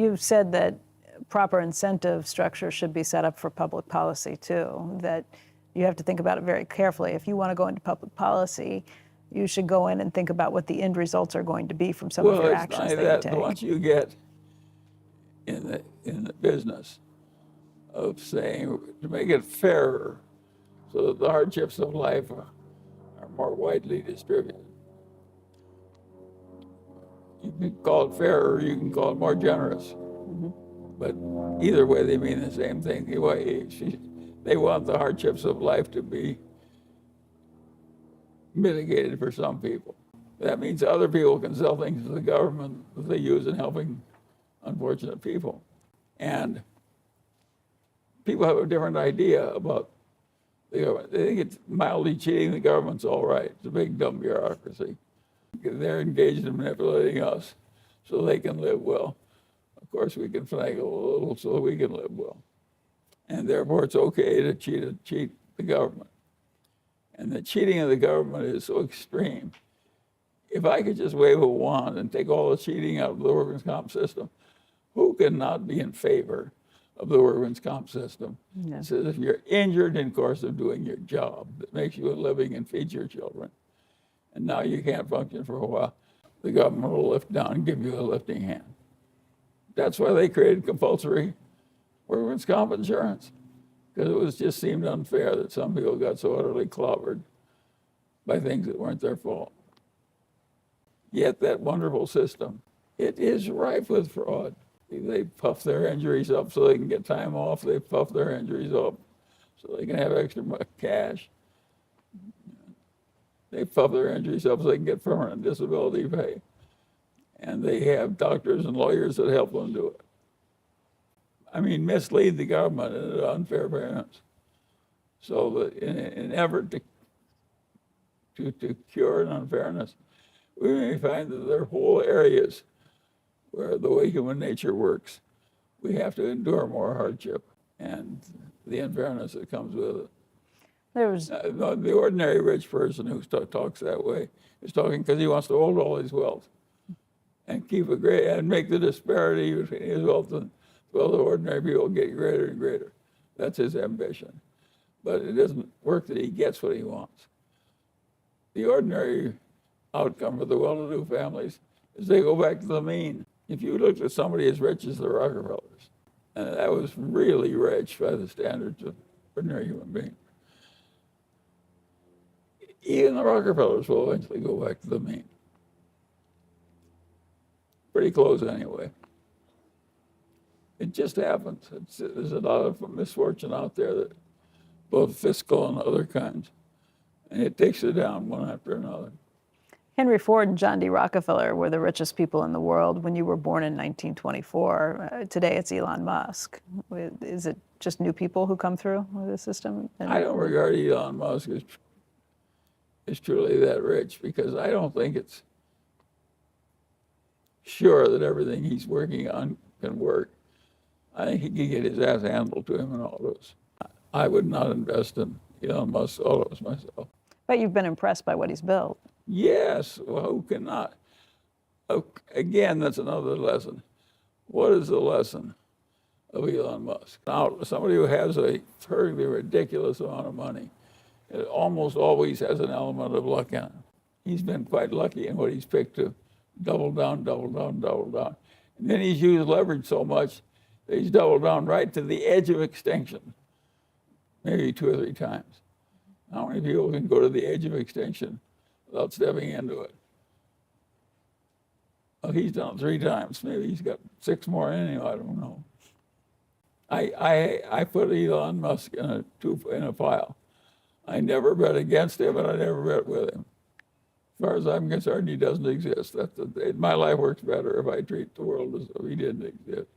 You've said that proper incentive structure should be set up for public policy too, that you have to think about it very carefully. If you want to go into public policy, you should go in and think about what the end results are going to be from some of your actions that you take. Once you get in the business of saying, to make it fairer, so that the hardships of life are more widely distributed. You can call it fairer, or you can call it more generous. But either way, they mean the same thing. They want the hardships of life to be mitigated for some people. That means other people can sell things to the government that they use in helping unfortunate people. And people have a different idea about the government. They think it's mildly cheating the government's all right. It's a big, dumb bureaucracy. They're engaged in manipulating us so they can live well. Of course, we can finagle a little so we can live well. And therefore, it's okay to cheat the government. And the cheating of the government is so extreme. If I could just wave a wand and take all the cheating out of the workers' comp system, who can not be in favor of the workers' comp system? Yeah. It says if you're injured in course of doing your job that makes you a living and feeds your children, and now you can't function for a while, the government will lift down and give you a lifting hand. That's why they created compulsory workers' comp insurance, because it just seemed unfair that some people got so utterly clobbered by things that weren't their fault. Yet that wonderful system, it is rife with fraud. They puff their injuries up so they can get time off. They puff their injuries up so they can have extra cash. They puff their injuries up so they can get permanent disability pay. And they have doctors and lawyers that help them do it. I mean, mislead the government in unfair payments. So that in an effort to cure an unfairness, we may find that there are whole areas where the way human nature works, we have to endure more hardship and the unfairness that comes with it. The ordinary rich person who talks that way is talking because he wants to hold all his wealth and and make the disparity between his wealth and the ordinary people get greater and greater. That's his ambition. But it doesn't work that he gets what he wants. The ordinary outcome for the well-to-do families is they go back to the mean. If you looked at somebody as rich as the Rockefellers, and that was really rich by the standards of ordinary human beings, even the Rockefellers will eventually go back to the mean. Pretty close anyway. It just happens. There's a lot of misfortune out there, that both fiscal and other kinds, and it takes you down one after another. Henry Ford and John D. Rockefeller were the richest people in the world when you were born in 1924. Today it's Elon Musk. Is it just new people who come through the system? I don't regard Elon Musk as truly that rich, because I don't think it's sure that everything he's working on can work. I think he can get his ass handled to him in all those. I would not invest in Elon Musk all those myself. But you've been impressed by what he's built. Yes, well, who cannot? Again, that's another lesson. What is the lesson of Elon Musk? Now, somebody who has a perfectly ridiculous amount of money, it almost always has an element of luck in it. He's been quite lucky in what he's picked to double down, double down, double down. And then he's used leverage so much that he's doubled down right to the edge of extinction, maybe 2 or 3 times. How many people can go to the edge of extinction without stepping into it? Well, he's done it 3 times. Maybe he's got 6 more in him. I don't know. I put Elon Musk in a pile. I never bet against him, and I never bet with him. As far as I'm concerned, he doesn't exist. My life works better if I treat the world as though he didn't exist.